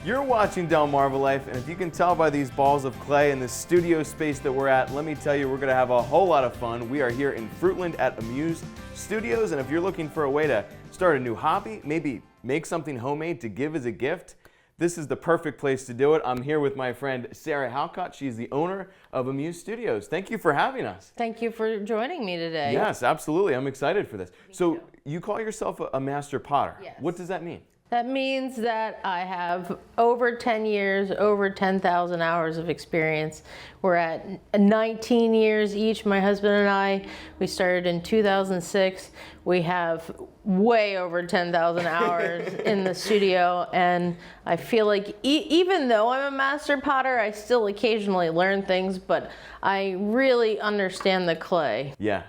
You're watching DelmarvaLife, and if you can tell by these balls of clay in the studio space that we're at, let me tell you, we're going to have a whole lot of fun. We are here in Fruitland at Amused Studios, and if you're looking for a way to start a new hobby, maybe make something homemade to give as a gift, this is the perfect place to do it. I'm here with my friend Sarah Halcott. She's the owner of Amused Studios. Thank you for having us. Thank you for joining me today. Yes, absolutely. I'm excited for this. So you call yourself a master potter. Yes. What does that mean? That means that I have over 10 years, over 10,000 hours of experience. We're at 19 years each, my husband and I. We started in 2006. We have way over 10,000 hours in the studio, and I feel like even though I'm a master potter, I still occasionally learn things, but I really understand the clay. Yeah.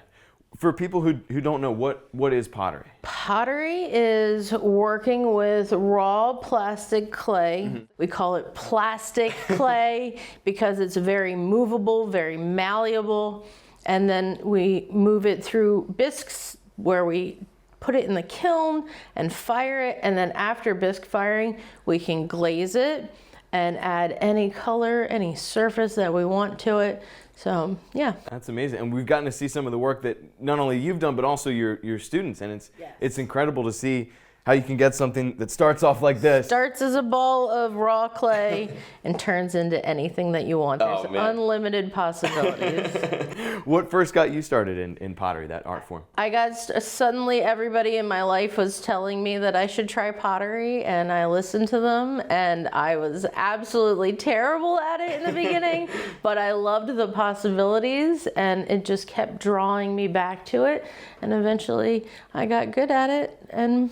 For people who don't know, what is pottery? Pottery is working with raw plastic clay. Mm-hmm. We call it plastic clay because it's very movable, very malleable. And then we move it through bisques where we put it in the kiln and fire it. And then after bisque firing, we can glaze it and add any color, any surface that we want to it. So, yeah. That's amazing. And we've gotten to see some of the work that not only you've done, but also your students. And it's incredible to see how you can get something that starts off like this. Starts as a ball of raw clay and turns into anything that you want. There's unlimited possibilities. What first got you started in pottery, that art form? I got suddenly everybody in my life was telling me that I should try pottery, and I listened to them, and I was absolutely terrible at it in the beginning, but I loved the possibilities, and it just kept drawing me back to it, and eventually I got good at it, and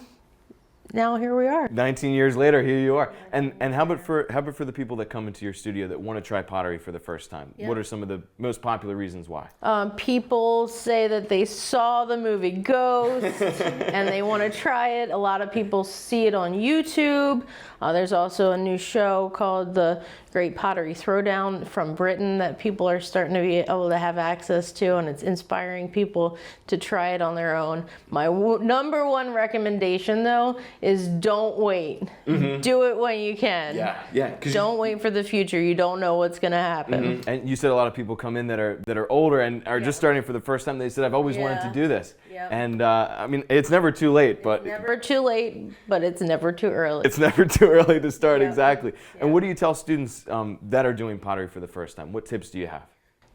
now here we are. 19 years later, here you are. And how about for the people that come into your studio that want to try pottery for the first time? Yeah. What are some of the most popular reasons why? People say that they saw the movie Ghost and they want to try it. A lot of people see it on YouTube. There's also a new show called The Great Pottery Throwdown from Britain that people are starting to be able to have access to, and it's inspiring people to try it on their own. My number one recommendation, though, is don't wait. Mm-hmm. Do it when you can. Yeah. Don't wait for the future. You don't know what's going to happen. Mm-hmm. And you said a lot of people come in that are older and are just starting for the first time. They said, I've always wanted to do this. Yep. And I mean, it's never too late. But never too late, but it's never too early. It's never too early to start, exactly. And what do you tell students that are doing pottery for the first time? What tips do you have?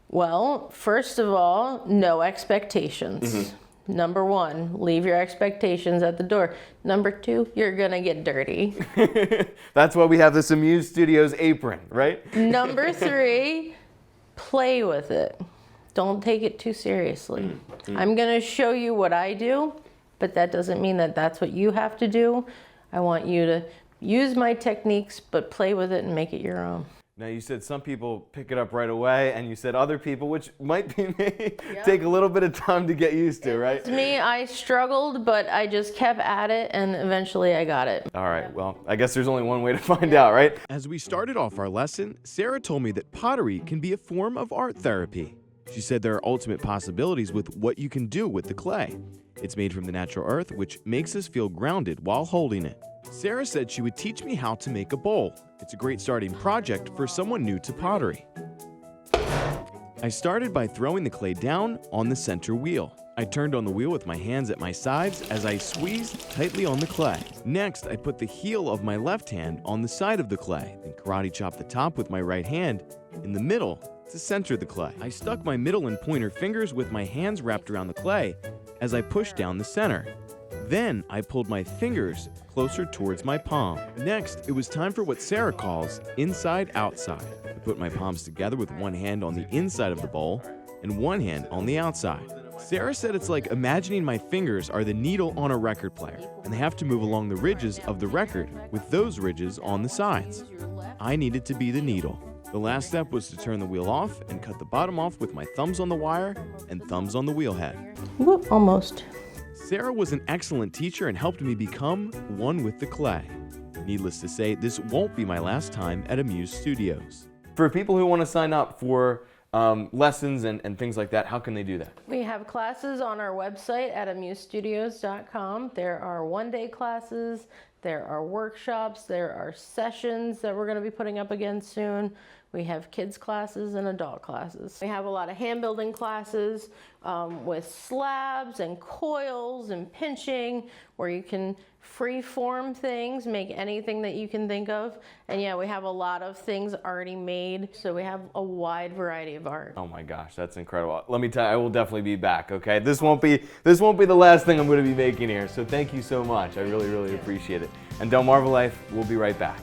Well, first of all, no expectations. Mm-hmm. Number one, leave your expectations at the door. Number two, you're gonna get dirty. That's why we have this Amused Studios apron, right? Number three, play with it. Don't take it too seriously. Mm-hmm. I'm gonna show you what I do, but that doesn't mean that that's what you have to do. I want you to use my techniques, but play with it and make it your own. Now, you said some people pick it up right away, and you said other people, which might be me, take a little bit of time to get used to, right? It's me. I struggled, but I just kept at it, and eventually I got it. All right. Well, I guess there's only one way to find out, right? As we started off our lesson, Sarah told me that pottery can be a form of art therapy. She said there are ultimate possibilities with what you can do with the clay. It's made from the natural earth, which makes us feel grounded while holding it. Sarah said she would teach me how to make a bowl. It's a great starting project for someone new to pottery. I started by throwing the clay down on the center wheel. I turned on the wheel with my hands at my sides as I squeezed tightly on the clay. Next, I put the heel of my left hand on the side of the clay, then karate chopped the top with my right hand in the middle to center the clay. I stuck my middle and pointer fingers with my hands wrapped around the clay as I pushed down the center. Then I pulled my fingers closer towards my palm. Next, it was time for what Sarah calls inside-outside. I put my palms together with one hand on the inside of the bowl and one hand on the outside. Sarah said it's like imagining my fingers are the needle on a record player, and they have to move along the ridges of the record with those ridges on the sides. I needed to be the needle. The last step was to turn the wheel off and cut the bottom off with my thumbs on the wire and thumbs on the wheel head. Whoop, almost. Sarah was an excellent teacher and helped me become one with the clay. Needless to say, this won't be my last time at Amused Studios. For people who want to sign up for lessons and things like that, how can they do that? We have classes on our website at amusedstudios.com. There are one-day classes, There are workshops, there are sessions that we're going to be putting up again soon. We have kids classes and adult classes. We have a lot of hand building classes with slabs and coils and pinching, where you can free form things, make anything that you can think of. And yeah, we have a lot of things already made, so we have a wide variety of art. Oh my gosh, that's incredible. Let me tell you, I will definitely be back, okay? This won't be the last thing I'm going to be making here, so thank you so much. I really, really appreciate it. And DelmarvaLife, we'll be right back.